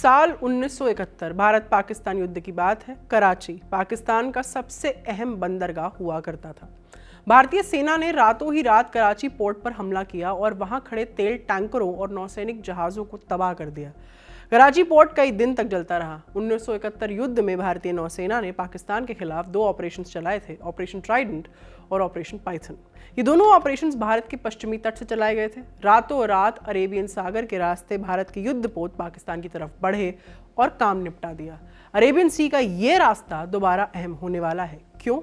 साल 1971 भारत पाकिस्तान युद्ध की बात है। कराची पाकिस्तान का सबसे अहम बंदरगाह हुआ करता था। भारतीय सेना ने रातों ही रात कराची पोर्ट पर हमला किया और वहां खड़े तेल टैंकरों और नौसैनिक जहाजों को तबाह कर दिया। कराची पोर्ट कई दिन तक जलता रहा। 1971 युद्ध में भारतीय नौसेना ने पाकिस्तान के खिलाफ 2 ऑपरेशंस चलाए थे, ऑपरेशन ट्राइडेंट और ऑपरेशन पाइथन। ये दोनों ऑपरेशंस भारत के पश्चिमी तट से चलाए गए थे। रातों रात अरेबियन सागर के रास्ते भारत के युद्धपोत पाकिस्तान की तरफ बढ़े और काम निपटा दिया। अरेबियन सी का ये रास्ता दोबारा अहम होने वाला है। क्यों?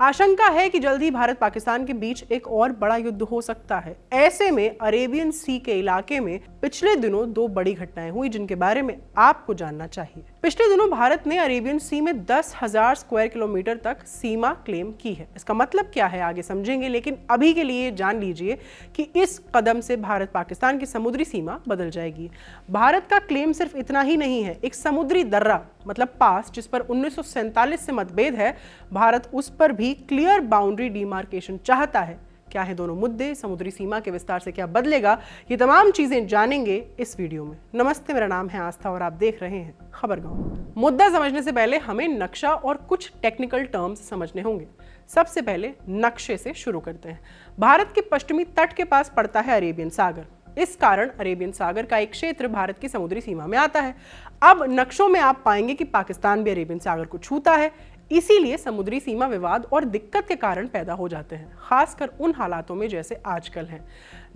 आशंका है कि जल्द ही भारत पाकिस्तान के बीच एक और बड़ा युद्ध हो सकता है। ऐसे में अरेबियन सी के इलाके में पिछले दिनों 2 बड़ी घटनाएं हुई जिनके बारे में आपको जानना चाहिए। पिछले दिनों भारत ने अरेबियन सी में 10,000 स्क्वायर किलोमीटर तक सीमा क्लेम की है। इसका मतलब क्या है आगे समझेंगे, लेकिन अभी के लिए जान लीजिए कि इस कदम से भारत पाकिस्तान की समुद्री सीमा बदल जाएगी। भारत का क्लेम सिर्फ इतना ही नहीं है, एक समुद्री दर्रा मतलब पास जिस पर 1947 से मतभेद है, भारत उस पर भी क्लियर बाउंड्री डिमार्केशन चाहता है। क्या है दोनों मुद्दे, समुद्री सीमा के विस्तार से क्या बदलेगा, ये तमाम चीजें जानेंगे इस वीडियो में। नमस्ते, मेरा नाम है आस्था और आप देख रहे हैं खबरगांव। मुद्दा समझने से पहले हमें नक्शा और कुछ टेक्निकल टर्म्स समझने होंगे। सबसे पहले नक्शे से शुरू करते हैं। भारत के पश्चिमी तट के पास पड़ता है अरेबियन सागर। इस कारण अरेबियन सागर का एक क्षेत्र भारत की समुद्री सीमा में आता है। अब नक्शों में आप पाएंगे कि पाकिस्तान भी अरेबियन सागर को छूता है, इसीलिए समुद्री सीमा विवाद और दिक्कत के कारण पैदा हो जाते हैं, खासकर उन हालातों में जैसे आजकल हैं।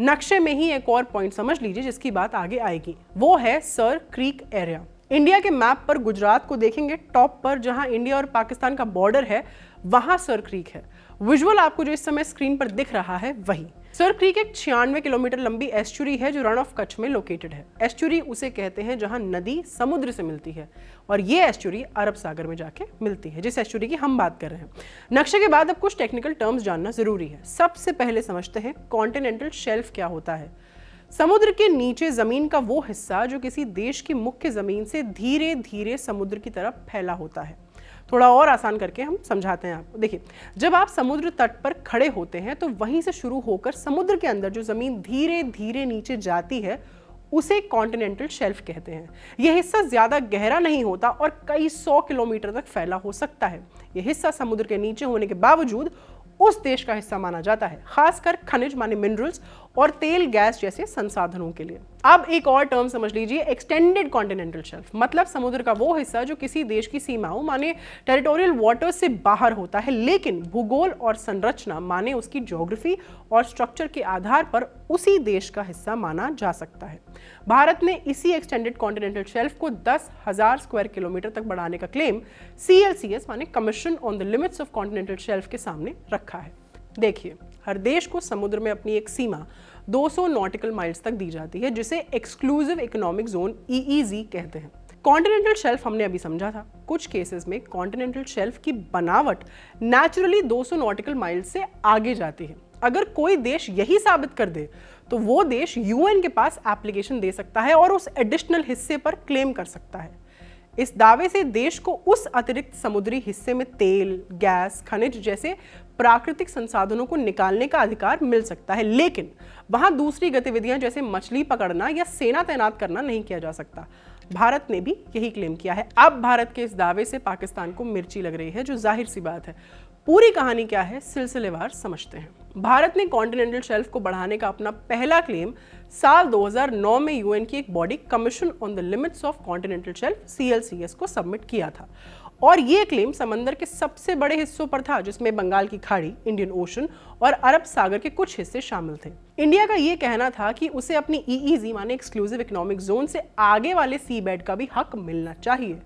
नक्शे में ही एक और पॉइंट समझ लीजिए जिसकी बात आगे आएगी, वो है सर क्रीक एरिया। इंडिया के मैप पर गुजरात को देखेंगे, टॉप पर जहां इंडिया और पाकिस्तान का बॉर्डर है वहां सर क्रीक है। विजुअल आपको जो इस समय स्क्रीन पर दिख रहा है वही सर क्रीक एक 96 किलोमीटर लंबी एस्चुरी है जो रन ऑफ कच्छ में लोकेटेड है। एस्चुरी उसे कहते हैं जहां नदी समुद्र से मिलती है और ये एस्चुरी अरब सागर में जाके मिलती है, जिस एस्चुरी की हम बात कर रहे हैं। नक्शे के बाद अब कुछ टेक्निकल टर्म्स जानना जरूरी है। सबसे पहले समझते हैं कॉन्टिनेंटल शेल्फ क्या होता है। समुद्र के नीचे जमीन का वो हिस्सा जो किसी देश की मुख्य जमीन से धीरे धीरे समुद्र की तरफ फैला होता है। थोड़ा और आसान करके हम समझाते हैं आपको। देखिए, जब आप समुद्र तट पर खड़े होते हैं तो वहीं से शुरू होकर समुद्र के अंदर जो जमीन धीरे धीरे नीचे जाती है उसे कॉन्टिनेंटल शेल्फ कहते हैं। यह हिस्सा ज्यादा गहरा नहीं होता और कई 100 किलोमीटर तक फैला हो सकता है। यह हिस्सा समुद्र के नीचे होने के बावजूद उस देश का हिस्सा माना जाता है, खासकर खनिज माने मिनरल्स और तेल गैस जैसे संसाधनों के लिए। अब एक और टर्म समझ लीजिए, एक्सटेंडेड कॉन्टिनेंटल शेल्फ मतलब समुद्र का वो हिस्सा जो किसी देश की सीमाओं माने टेरिटोरियल वाटर्स से बाहर होता है, लेकिन भूगोल और संरचना माने उसकी ज्योग्राफी और स्ट्रक्चर के आधार पर उसी देश का हिस्सा माना जा सकता है। भारत ने इसी एक्सटेंडेड कॉन्टिनेंटल शेल्फ को 10,000 स्क्वायर किलोमीटर तक बढ़ाने का क्लेम CLCS माने commission on the limits of continental shelf के सामने रखा है। देखिए, हर देश को समुद्र में अपनी एक सीमा 200 नॉटिकल माइल्स तक दी जाती है जिसे एक्सक्लूसिव इकोनॉमिक जोन EEZ कहते हैं। कॉन्टिनेंटल शेल्फ हमने अभी समझा था। कुछ केसेस में कॉन्टिनेंटल शेल्फ की बनावट नेचुरली 200 नॉटिकल माइल्स से आगे जाती है। अगर कोई देश यही साबित कर दे तो वो देश UN के पास एप्लीकेशन दे सकता है और उस एडिशनल हिस्से पर क्लेम कर सकता है। इस दावे से देश को उस अतिरिक्त समुद्री हिस्से में तेल, गैस, खनिज जैसे प्राकृतिक संसाधनों को निकालने का अधिकार मिल सकता है, लेकिन वहां दूसरी गतिविधियां जैसे मछली पकड़ना या सेना तैनात करना नहीं किया जा सकता। भारत ने भी यही क्लेम किया है। अब भारत के इस दावे से पाकिस्तान को मिर्ची लग रही है, जो जाहिर सी बात है। पूरी कहानी क्या है सिलसिलेवार समझते हैं। भारत ने कॉन्टिनेंटल शेल्फ को बढ़ाने का अपना पहला क्लेम साल 2009 में UN की एक body commission on the limits of continental shelf CLCS को सबमिट किया था और ये क्लेम समंदर के सबसे बड़े हिस्सों पर था, जिसमें बंगाल की खाड़ी, इंडियन ओशन और अरब सागर के कुछ हिस्से शामिल थे। इंडिया का ये कहना था कि उसे अपनी EEZ माने एक्सक्लूसिव इकोनॉमिक जोन से आगे वाले सी बेड का भी हक मिलना चाहिए।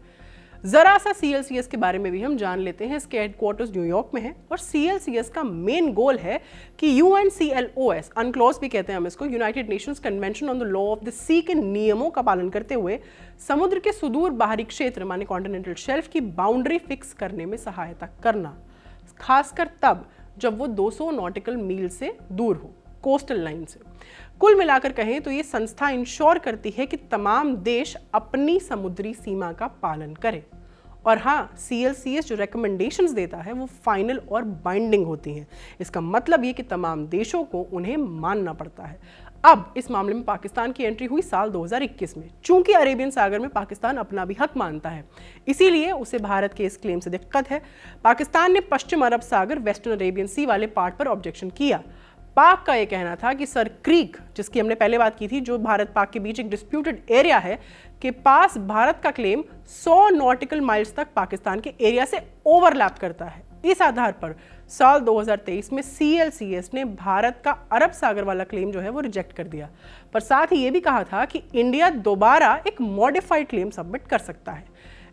जरा सा CLCS के बारे में भी हम जान लेते हैं। इसके हेडक्वार्टर्स न्यूयॉर्क में है और CLCS का मेन गोल है कि UNCLOS, अनक्लोज भी कहते हैं हम इसको, United Nations convention on the law of the sea के नियमों का पालन करते हुए समुद्र के सुदूर बाहरी क्षेत्र माने कॉन्टिनेंटल शेल्फ की बाउंड्री फिक्स करने में सहायता करना, खासकर तब जब वो 200 नॉटिकल मील से दूर हो कोस्टल लाइन से। कुल मिलाकर कहें तो ये संस्था इंश्योर करती है कि तमाम देश अपनी समुद्री सीमा का पालन करें। और हाँ, CLCS जो रेकमेंडेशंस देता है वो फाइनल और बाइंडिंग होती हैं। इसका मतलब ये कि तमाम देशों को उन्हें मानना पड़ता है। अब इस मामले में पाकिस्तान की एंट्री हुई साल 2021 में। चूंकि अरेबियन सागर में पाकिस्तान अपना भी हक मानता है, इसीलिए उसे भारत के इस क्लेम से दिक्कत है। पाकिस्तान ने पश्चिम अरब सागर वेस्टर्न अरेबियन सी वाले पार्ट पर ऑब्जेक्शन किया। पाक का यह कहना था कि सर क्रीक, जिसकी हमने पहले बात की थी, जो भारत पाक के बीच एक डिस्प्यूटेड एरिया है, के पास भारत का क्लेम 100 नॉटिकल माइल्स तक पाकिस्तान के एरिया से ओवरलैप करता है। इस आधार पर साल 2023 में CLCS ने भारत का अरब सागर वाला क्लेम जो है वो रिजेक्ट कर दिया, पर साथ ही ये भी कहा था कि इंडिया दोबारा एक मॉडिफाइड क्लेम सबमिट कर सकता है।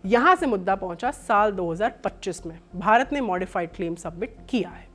यहां से मुद्दा पहुंचा साल 2025 में। भारत ने मॉडिफाइड क्लेम सबमिट किया है।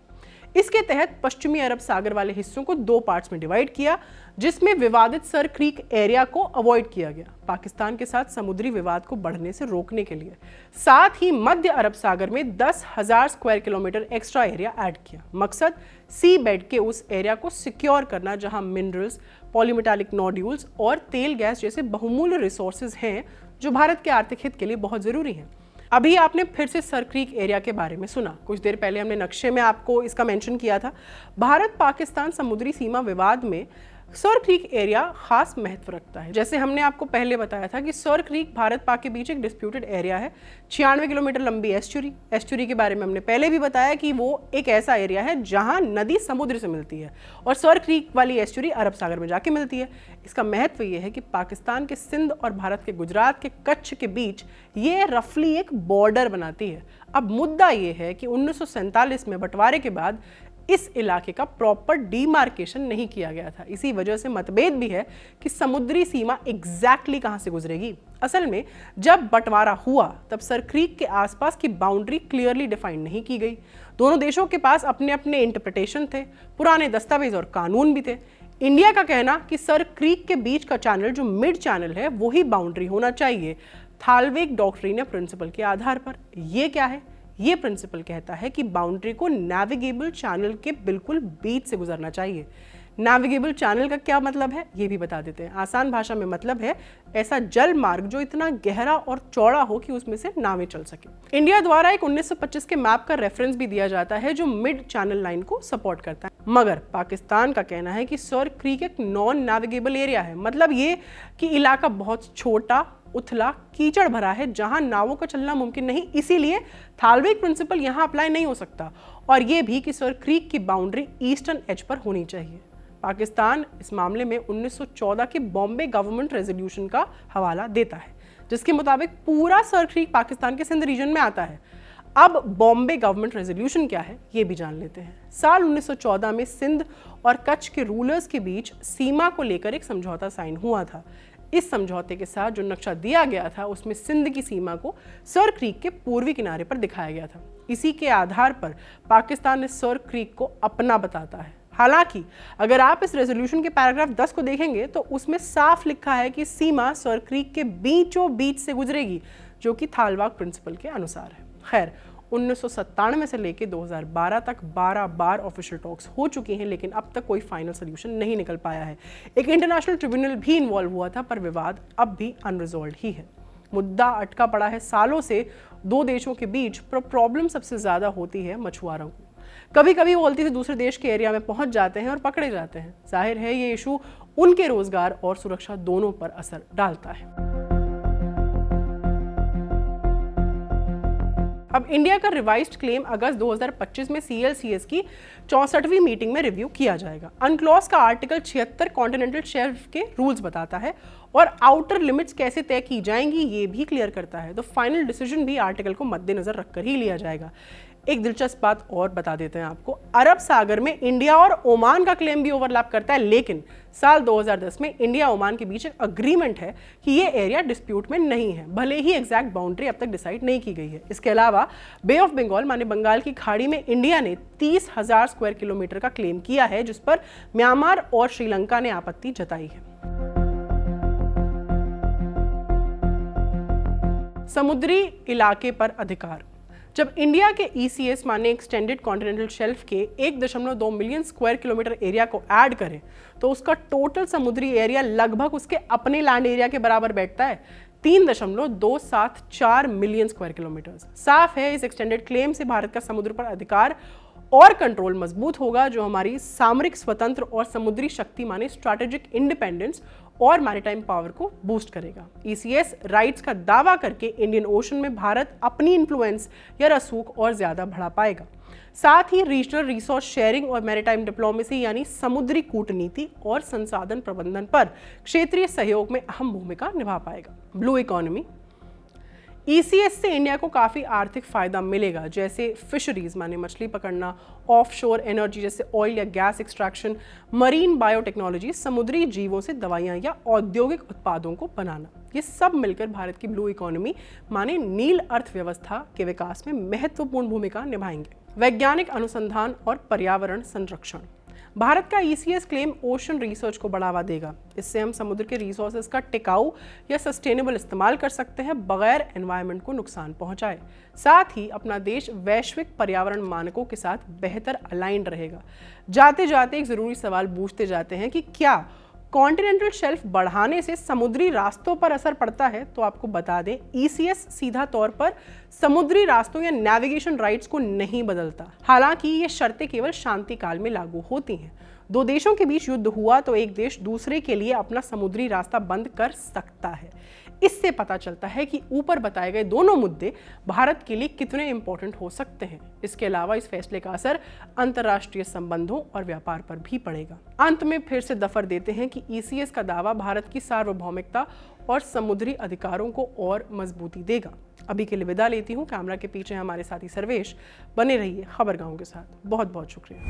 इसके तहत पश्चिमी अरब सागर वाले हिस्सों को 2 पार्ट्स में डिवाइड किया, जिसमें विवादित सर क्रीक एरिया को अवॉइड किया गया, पाकिस्तान के साथ समुद्री विवाद को बढ़ने से रोकने के लिए। साथ ही मध्य अरब सागर में 10,000 square kilometre extra area add किया। मकसद सी बेड के उस एरिया को सिक्योर करना जहां मिनरल्स, पॉलीमेटालिक नोड्यूल्स और तेल गैस जैसे बहुमूल्य रिसोर्सेज हैं जो भारत के आर्थिक हित के लिए बहुत जरूरी हैं। अभी आपने फिर से सर क्रीक एरिया के बारे में सुना। कुछ देर पहले हमने नक्शे में आपको इसका मेंशन किया था। भारत पाकिस्तान समुद्री सीमा विवाद में सर क्रीक एरिया खास महत्व रखता है। जैसे हमने आपको पहले बताया था कि सर क्रीक भारत पाक के बीच एक डिस्प्यूटेड एरिया है। 96 किलोमीटर लंबी एस्चुरी के बारे में हमने पहले भी बताया कि वो एक ऐसा एरिया है जहां नदी समुद्र से मिलती है और सर क्रीक वाली एस्चुरी अरब सागर में जाके मिलती है। इसका महत्व ये है कि पाकिस्तान के सिंध और भारत के गुजरात के कच्छ के बीच ये रफली एक बॉर्डर बनाती है। अब मुद्दा ये है कि 1947 में बंटवारे के बाद इस इलाके का प्रॉपर डीमार्केशन नहीं किया गया था। इसी वजह से मतभेद भी है कि समुद्री सीमा एग्जैक्टली कहां से गुजरेगी। असल में जब बंटवारा हुआ तब सर क्रीक के आसपास की बाउंड्री क्लियरली डिफाइन नहीं की गई। दोनों देशों के पास अपने अपने इंटरप्रिटेशन थे, पुराने दस्तावेज और कानून भी थे। इंडिया का कहना कि सर क्रीक के बीच का चैनल जो मिड चैनल है वही बाउंड्री होना चाहिए, थालवेग डॉक्ट्रिन या प्रिंसिपल के आधार पर। ये क्या है? ये प्रिंसिपल कहता है कि बाउंड्री को नेविगेबल चैनल के बिल्कुल बीच से गुजरना चाहिए। नेविगेबल चैनल का क्या मतलब है ये भी बता देते हैं। आसान भाषा में मतलब है ऐसा जल मार्ग जो इतना गहरा और चौड़ा हो कि उसमें से नावें चल सके। इंडिया द्वारा एक 1925 के मैप का रेफरेंस भी दिया जाता है जो मिड चैनल लाइन को सपोर्ट करता है। मगर पाकिस्तान का कहना है कि सर क्रीक एक नॉन नेविगेबल एरिया है। मतलब ये कि इलाका बहुत छोटा, उथला, कीचड़ भरा है जहां नावों का चलना मुमकिन नहीं, इसीलिए थालवेग प्रिंसिपल यहां अप्लाई नहीं हो सकता। और यह भी कि सर क्रीक की बाउंड्री ईस्टर्न एज पर होनी चाहिए। पाकिस्तान इस मामले में 1914 के बॉम्बे गवर्नमेंट रेजोल्यूशन का हवाला देता है, जिसके मुताबिक पूरा सर क्रीक पाकिस्तान के सिंध रीजन में आता है। अब बॉम्बे गवर्नमेंट रेजोल्यूशन क्या है ये भी जान लेते हैं। साल 1914 में सिंध और कच्छ के रूलर्स के बीच सीमा को लेकर एक समझौता साइन हुआ था। इस समझौते के साथ जो नक्शा दिया गया था उसमें सिंध की सीमा को सर क्रीक के पूर्वी किनारे पर दिखाया गया था। इसी के आधार पर पाकिस्तान ने सर क्रीक को अपना बताता है। हालांकि अगर आप इस रेजोल्यूशन के पैराग्राफ 10 को देखेंगे तो उसमें साफ लिखा है कि सीमा सर क्रीक के बीचों बीच से गुजरेगी, जो कि थालवाग प्रिंसिपल के अनुसार है। खैर 1997 से लेकर 2012 तक 12 बार ऑफिशियल टॉक्स हो चुकी हैं, लेकिन अब तक कोई फाइनल सोल्यूशन नहीं निकल पाया है। एक इंटरनेशनल ट्रिब्यूनल भी इन्वॉल्व हुआ था, पर विवाद अब भी अनरिजॉल्व ही है। मुद्दा अटका पड़ा है सालों से दो देशों के बीच, पर प्रॉब्लम सबसे ज्यादा होती है मछुआरों को। कभी कभी वो गलती से दूसरे देश के एरिया में पहुंच जाते हैं और पकड़े जाते हैं। जाहिर है ये इशू उनके रोजगार और सुरक्षा दोनों पर असर डालता है। अब इंडिया का रिवाइज्ड क्लेम अगस्त 2025 में CLCS की 64वीं मीटिंग में रिव्यू किया जाएगा। अनक्लॉज का आर्टिकल 76 कॉन्टिनेंटल शेल्फ के रूल्स बताता है और आउटर लिमिट्स कैसे तय की जाएंगी ये भी क्लियर करता है। तो फाइनल डिसीजन भी आर्टिकल को मद्देनजर रखकर ही लिया जाएगा। एक दिलचस्प बात और बता देते हैं आपको, अरब सागर में इंडिया और ओमान का क्लेम भी ओवरलैप करता है, लेकिन साल 2010 में इंडिया ओमान के बीच एक अग्रीमेंट है कि ये एरिया डिस्प्यूट में नहीं है, भले ही एग्जैक्ट बाउंड्री अब तक डिसाइड नहीं की गई है। इसके अलावा बे ऑफ बंगाल माने बंगाल की खाड़ी में इंडिया ने 30,000 स्क्वायर किलोमीटर का क्लेम किया है, जिस पर म्यांमार और श्रीलंका ने आपत्ति जताई है। समुद्री इलाके पर अधिकार। जब इंडिया के ECS माने एक्सटेंडेड कॉन्टिनेंटल शेल्फ के 1.2 मिलियन स्क्वायर किलोमीटर एरिया को ऐड करें तो उसका टोटल समुद्री एरिया लगभग उसके अपने लैंड एरिया के बराबर बैठता है, 3.274 मिलियन स्क्वायर किलोमीटर। साफ है इस एक्सटेंडेड क्लेम से भारत का समुद्र पर अधिकार और कंट्रोल मजबूत होगा, जो हमारी सामरिक स्वतंत्र और समुद्री शक्ति माने स्ट्रैटेजिक इंडिपेंडेंस और मैरीटाइम पावर को बूस्ट करेगा। ईसीएस राइट्स का दावा करके इंडियन ओशन में भारत अपनी इन्फ्लुएंस या रसूख और ज्यादा बढ़ा पाएगा। साथ ही रीजनल रिसोर्स शेयरिंग और मैरीटाइम डिप्लोमेसी यानी समुद्री कूटनीति और संसाधन प्रबंधन पर क्षेत्रीय सहयोग में अहम भूमिका निभा पाएगा। ब्लू इकोनॉमी, ईसीएस से इंडिया को काफ़ी आर्थिक फायदा मिलेगा, जैसे फिशरीज माने मछली पकड़ना, ऑफशोर एनर्जी जैसे ऑयल या गैस एक्सट्रैक्शन, मरीन बायोटेक्नोलॉजी, समुद्री जीवों से दवाइयाँ या औद्योगिक उत्पादों को बनाना। ये सब मिलकर भारत की ब्लू इकोनॉमी माने नील अर्थव्यवस्था के विकास में महत्वपूर्ण भूमिका निभाएंगे। वैज्ञानिक अनुसंधान और पर्यावरण संरक्षण, भारत का ईसीएस क्लेम ओशन रिसर्च को बढ़ावा देगा। इससे हम समुद्र के रिसोर्सेज का टिकाऊ या सस्टेनेबल इस्तेमाल कर सकते हैं बगैर एनवायरनमेंट को नुकसान पहुंचाए। साथ ही अपना देश वैश्विक पर्यावरण मानकों के साथ बेहतर अलाइंड रहेगा। जाते जाते एक जरूरी सवाल पूछते जाते हैं कि क्या कॉन्टिनेंटल शेल्फ बढ़ाने से समुद्री रास्तों पर असर पड़ता है? तो आपको बता दें, ईसीएस सीधा तौर पर समुद्री रास्तों या नेविगेशन राइट्स को नहीं बदलता। हालांकि ये शर्तें केवल शांति काल में लागू होती हैं। दो देशों के बीच युद्ध हुआ तो एक देश दूसरे के लिए अपना समुद्री रास्ता बंद कर सकता है। इससे पता चलता है कि ऊपर बताए गए दोनों मुद्दे भारत के लिए कितने इंपॉर्टेंट हो सकते हैं। इसके अलावा इस फैसले का असर अंतर्राष्ट्रीय संबंधों और व्यापार पर भी पड़ेगा। अंत में फिर से दफर देते हैं कि ईसीएस का दावा भारत की सार्वभौमिकता और समुद्री अधिकारों को और मजबूती देगा। अभी के लिए विदा लेती हूँ। कैमरा के पीछे हमारे साथी सर्वेश। बने रहिए खबरगांव के साथ। बहुत बहुत शुक्रिया।